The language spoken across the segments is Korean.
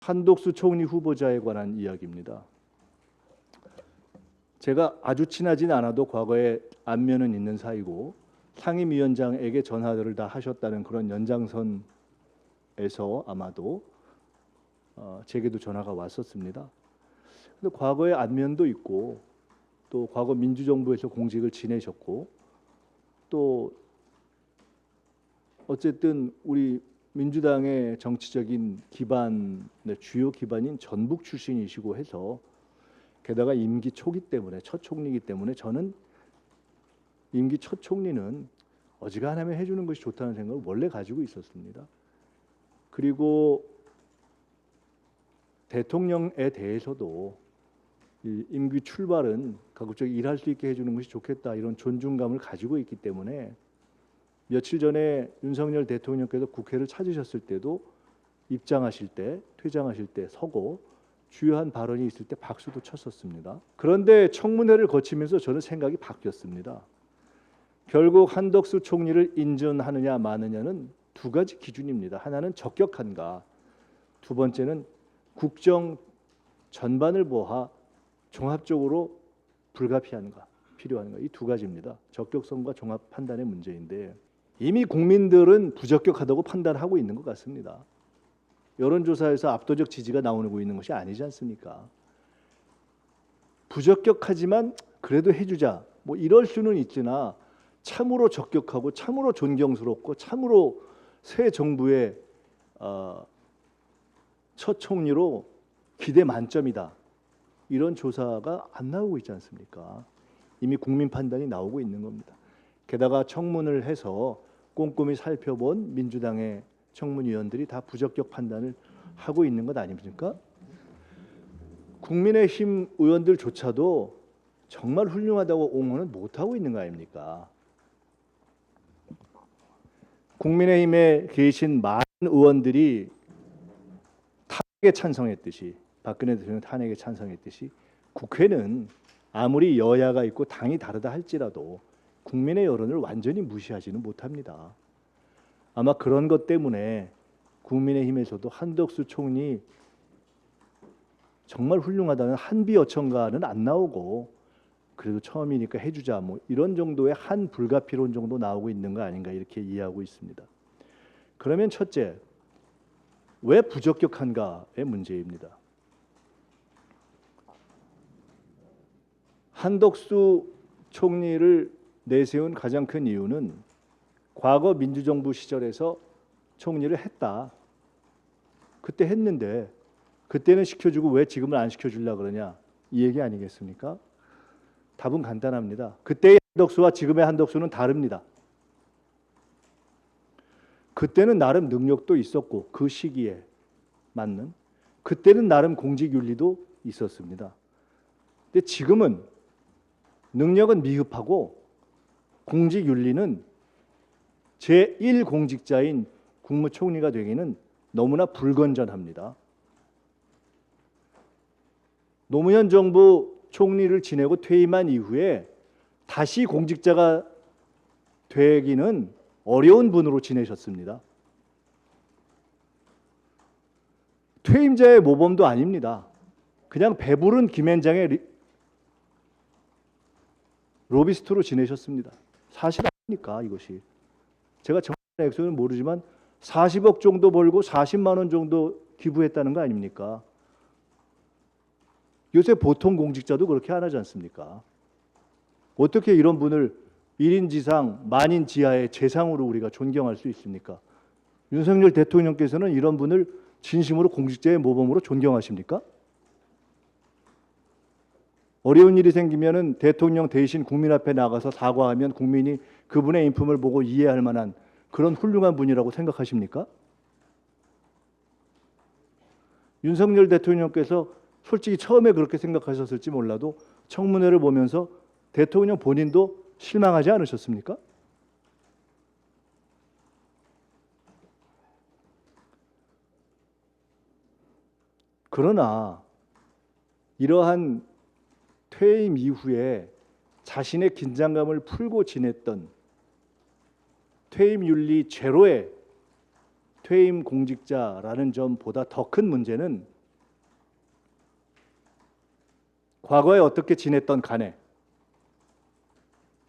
한덕수 총리 후보자에 관한 이야기입니다. 제가 아주 친하진 않아도 과거에 안면은 있는 사이고 상임위원장에게 전화를 다 하셨다는 그런 연장선에서 아마도 제게도 전화가 왔었습니다. 근데 과거에 안면도 있고 또 과거 민주정부에서 공직을 지내셨고 또 어쨌든 우리 민주당의 정치적인 기반의 주요 기반인 전북 출신이시고 해서 게다가 임기 초기 때문에 첫 총리이기 때문에 저는 임기 첫 총리는 어지간하면 해주는 것이 좋다는 생각을 원래 가지고 있었습니다. 그리고 대통령에 대해서도 이 임기 출발은 가급적 일할 수 있게 해주는 것이 좋겠다 이런 존중감을 가지고 있기 때문에 며칠 전에 윤석열 대통령께서 국회를 찾으셨을 때도 입장하실 때, 퇴장하실 때 서고 주요한 발언이 있을 때 박수도 쳤었습니다. 그런데 청문회를 거치면서 저는 생각이 바뀌었습니다. 결국 한덕수 총리를 인준하느냐 마느냐는 두 가지 기준입니다. 하나는 적격한가, 두 번째는 국정 전반을 보아 종합적으로 불가피한가, 필요한가, 이 두 가지입니다. 적격성과 종합 판단의 문제인데 이미 국민들은 부적격하다고 판단하고 있는 것 같습니다. 여론조사에서 압도적 지지가 나오고 있는 것이 아니지 않습니까? 부적격하지만 그래도 해주자 뭐 이럴 수는 있으나 참으로 적격하고 참으로 존경스럽고 참으로 새 정부의 첫 총리로 기대 만점이다 이런 조사가 안 나오고 있지 않습니까? 이미 국민 판단이 나오고 있는 겁니다. 게다가 청문을 해서 꼼꼼히 살펴본 민주당의 청문위원들이 다 부적격 판단을 하고 있는 것 아닙니까? 국민의힘 의원들조차도 정말 훌륭하다고 옹호는 못하고 있는 거 아닙니까? 국민의힘에 계신 많은 의원들이 탄핵에 찬성했듯이 박근혜 대통령 탄핵에 찬성했듯이 국회는 아무리 여야가 있고 당이 다르다 할지라도 국민의 여론을 완전히 무시하지는 못합니다. 아마 그런 것 때문에 국민의힘에서도 한덕수 총리 정말 훌륭하다는 한비 어천가는 안 나오고 그래도 처음이니까 해주자 뭐 이런 정도의 한 불가피론 정도 나오고 있는 거 아닌가 이렇게 이해하고 있습니다. 그러면 첫째, 왜 부적격한가의 문제입니다. 한덕수 총리를 내세운 가장 큰 이유는 과거 민주정부 시절에서 총리를 했다. 그때 했는데 그때는 시켜주고 왜 지금은 안 시켜주려고 그러냐 이 얘기 아니겠습니까? 답은 간단합니다. 그때의 한덕수와 지금의 한덕수는 다릅니다. 그때는 나름 능력도 있었고 그 시기에 맞는 그때는 나름 공직윤리도 있었습니다. 근데 지금은 능력은 미흡하고 공직윤리는 제1공직자인 국무총리가 되기는 너무나 불건전합니다. 노무현 정부 총리를 지내고 퇴임한 이후에 다시 공직자가 되기는 어려운 분으로 지내셨습니다. 퇴임자의 모범도 아닙니다. 그냥 배부른 김앤장의 로비스트로 지내셨습니다. 사실 아닙니까 이것이? 제가 정확한 액수는 모르지만 40억 정도 벌고 40만 원 정도 기부했다는 거 아닙니까? 요새 보통 공직자도 그렇게 안 하지 않습니까? 어떻게 이런 분을 1인 지상, 만인 지하의 재상으로 우리가 존경할 수 있습니까? 윤석열 대통령께서는 이런 분을 진심으로 공직자의 모범으로 존경하십니까? 어려운 일이 생기면은 대통령 대신 국민 앞에 나가서 사과하면 국민이 그분의 인품을 보고 이해할 만한 그런 훌륭한 분이라고 생각하십니까? 윤석열 대통령께서 솔직히 처음에 그렇게 생각하셨을지 몰라도 청문회를 보면서 대통령 본인도 실망하지 않으셨습니까? 그러나 이러한 퇴임 이후에 자신의 긴장감을 풀고 지냈던 퇴임윤리 제로의 퇴임 공직자라는 점보다 더 큰 문제는 과거에 어떻게 지냈던 간에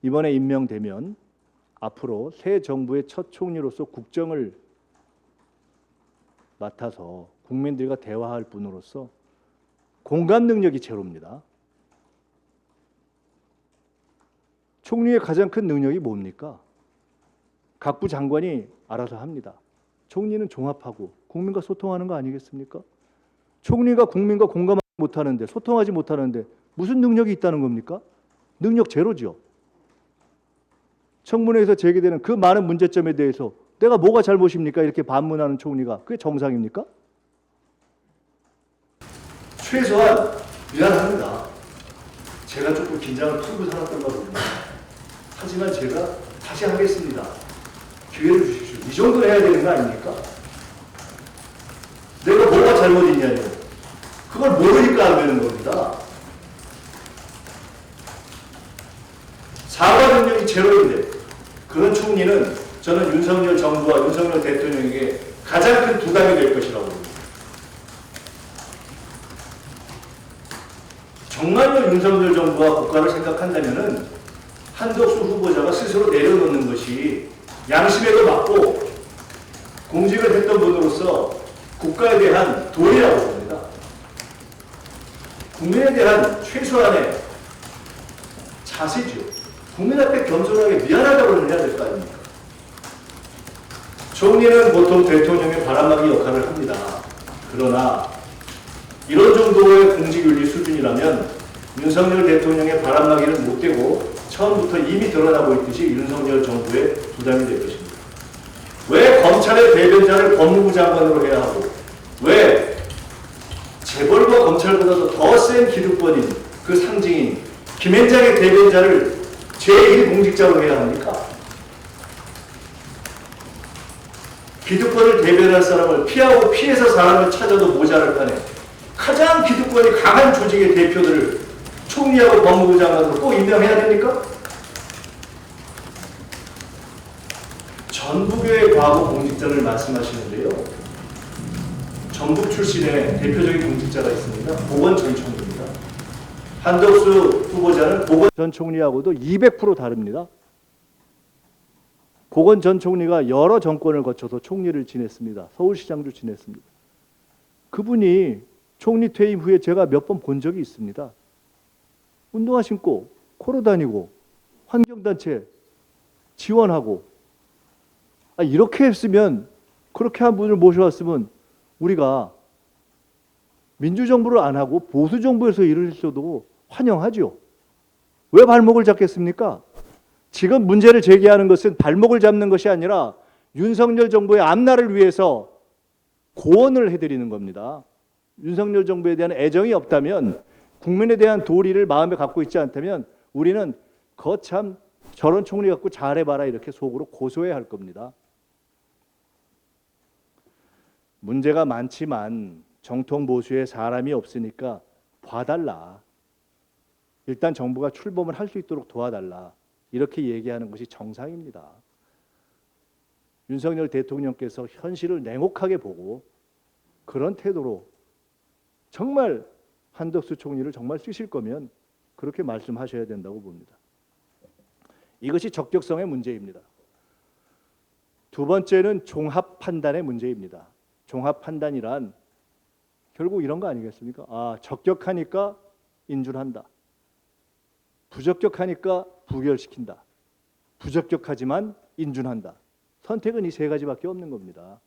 이번에 임명되면 앞으로 새 정부의 첫 총리로서 국정을 맡아서 국민들과 대화할 분으로서 공감 능력이 제로입니다. 총리의 가장 큰 능력이 뭡니까? 각부 장관이 알아서 합니다. 총리는 종합하고 국민과 소통하는 거 아니겠습니까? 총리가 국민과 공감하지 못하는데, 소통하지 못하는데 무슨 능력이 있다는 겁니까? 능력 제로죠. 청문회에서 제기되는 그 많은 문제점에 대해서 내가 뭐가 잘못입니까? 이렇게 반문하는 총리가 그게 정상입니까? 최소한 미안합니다. 제가 조금 긴장을 풀고 살았던 것 같습니다. 하지만 제가 다시 하겠습니다. 기회를 주십시오. 이 정도 해야 되는 거 아닙니까? 내가 뭐가 잘못이냐뇨. 그걸 모르니까 안 되는 겁니다. 사과 능력이 제로인데 그런 총리는 저는 윤석열 정부와 윤석열 대통령에게 가장 큰 부담이 될 것이라고 봅니다. 정말로 윤석열 정부와 국가를 생각한다면은 한덕수 후보자가 스스로 내려놓는 것이 양심에도 맞고 공직을 했던 분으로서 국가에 대한 도리라고 봅니다. 국민에 대한 최소한의 자세죠. 국민 앞에 겸손하게 미안하다고는 해야 될 거 아닙니까? 총리는 보통 대통령의 바람막이 역할을 합니다. 그러나 이런 정도의 공직윤리 수준이라면 윤석열 대통령의 바람막이를 못 대고 처음부터 이미 드러나고 있듯이 윤석열 정부의 부담이 될 것입니다. 왜 검찰의 대변자를 법무부 장관으로 해야 하고 왜 재벌과 검찰보다도 더 센 기득권인 그 상징인 김앤장의 대변자를 제1공직자로 해야 합니까? 기득권을 대변할 사람을 피하고 피해서 사람을 찾아도 모자랄 판에 가장 기득권이 강한 조직의 대표들을 총리하고 법무부 장관으로 꼭 임명해야 됩니까? 전북의 과거 공직자를 말씀하시는데요. 전북 출신의 대표적인 공직자가 있습니다. 보건 전 총리입니다. 한덕수 후보자는 보건 전 총리하고도 200% 다릅니다. 보건 전 총리가 여러 정권을 거쳐서 총리를 지냈습니다. 서울시장도 지냈습니다. 그분이 총리 퇴임 후에 제가 몇 번 본 적이 있습니다. 운동화 신고 걸어 다니고 환경단체 지원하고 이렇게 했으면 그렇게 한 분을 모셔왔으면 우리가 민주정부를 안 하고 보수정부에서 일을 했어도 환영하죠. 왜 발목을 잡겠습니까? 지금 문제를 제기하는 것은 발목을 잡는 것이 아니라 윤석열 정부의 앞날을 위해서 고언을 해드리는 겁니다. 윤석열 정부에 대한 애정이 없다면 국민에 대한 도리를 마음에 갖고 있지 않다면 우리는 거참 저런 총리 갖고 잘해봐라 이렇게 속으로 고소해야 할 겁니다. 문제가 많지만 정통 보수에 사람이 없으니까 봐달라. 일단 정부가 출범을 할 수 있도록 도와달라. 이렇게 얘기하는 것이 정상입니다. 윤석열 대통령께서 현실을 냉혹하게 보고 그런 태도로 정말 한덕수 총리를 정말 쓰실 거면 그렇게 말씀하셔야 된다고 봅니다. 이것이 적격성의 문제입니다. 두 번째는 종합 판단의 문제입니다. 종합 판단이란 결국 이런 거 아니겠습니까? 적격하니까 인준한다. 부적격하니까 부결시킨다. 부적격하지만 인준한다. 선택은 이 세 가지밖에 없는 겁니다.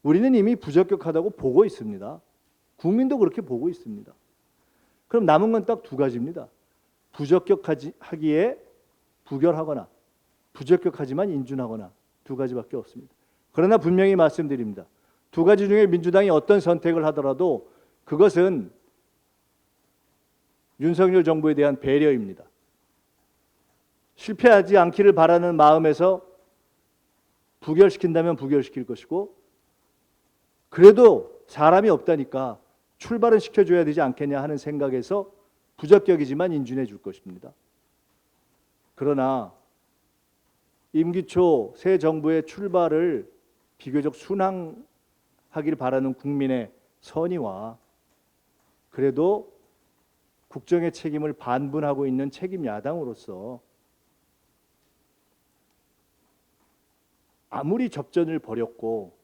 우리는 이미 부적격하다고 보고 있습니다. 국민도 그렇게 보고 있습니다. 그럼 남은 건 딱 두 가지입니다. 부적격하기에 부결하거나 부적격하지만 인준하거나 두 가지밖에 없습니다. 그러나 분명히 말씀드립니다. 두 가지 중에 민주당이 어떤 선택을 하더라도 그것은 윤석열 정부에 대한 배려입니다. 실패하지 않기를 바라는 마음에서 부결시킨다면 부결시킬 것이고 그래도 사람이 없다니까 출발은 시켜줘야 되지 않겠냐 하는 생각에서 부적격이지만 인준해 줄 것입니다. 그러나 임기 초 새 정부의 출발을 비교적 순항하길 바라는 국민의 선의와 그래도 국정의 책임을 반분하고 있는 책임 야당으로서 아무리 접전을 벌였고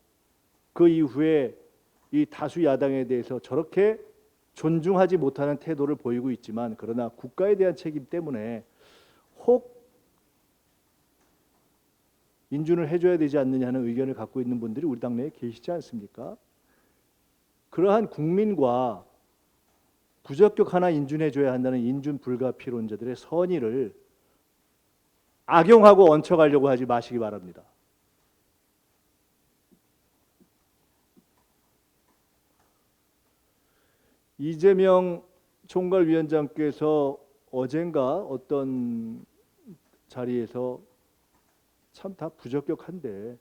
그 이후에 이 다수 야당에 대해서 저렇게 존중하지 못하는 태도를 보이고 있지만, 그러나 국가에 대한 책임 때문에 혹 인준을 해줘야 되지 않느냐는 의견을 갖고 있는 분들이 우리 당내에 계시지 않습니까? 그러한 국민과 부적격 하나 인준해줘야 한다는 인준 불가피론자들의 선의를 악용하고 얹혀가려고 하지 마시기 바랍니다. 이재명 총괄위원장께서 어젠가 어떤 자리에서 참 다 부적격한데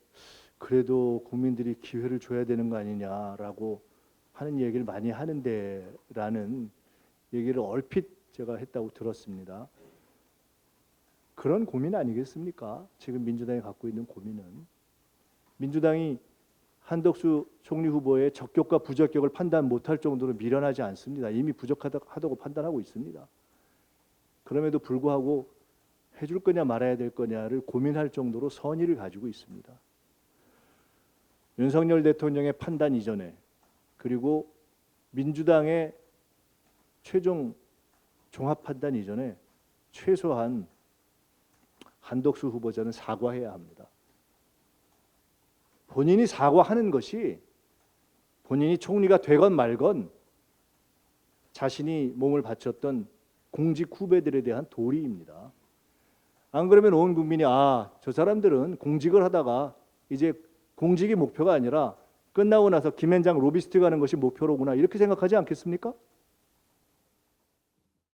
그래도 국민들이 기회를 줘야 되는 거 아니냐라고 하는 얘기를 많이 하는데라는 얘기를 얼핏 제가 했다고 들었습니다. 그런 고민 아니겠습니까? 지금 민주당이 갖고 있는 고민은. 민주당이 한덕수 총리 후보의 적격과 부적격을 판단 못할 정도로 미련하지 않습니다. 이미 부적하다고 판단하고 있습니다. 그럼에도 불구하고 해줄 거냐 말아야 될 거냐를 고민할 정도로 선의를 가지고 있습니다. 윤석열 대통령의 판단 이전에, 그리고 민주당의 최종 종합 판단 이전에 최소한 한덕수 후보자는 사과해야 합니다. 본인이 사과하는 것이 본인이 총리가 되건 말건 자신이 몸을 바쳤던 공직 후배들에 대한 도리입니다. 안 그러면 온 국민이 저 사람들은 공직을 하다가 이제 공직이 목표가 아니라 끝나고 나서 김앤장 로비스트 가는 것이 목표로구나, 이렇게 생각하지 않겠습니까?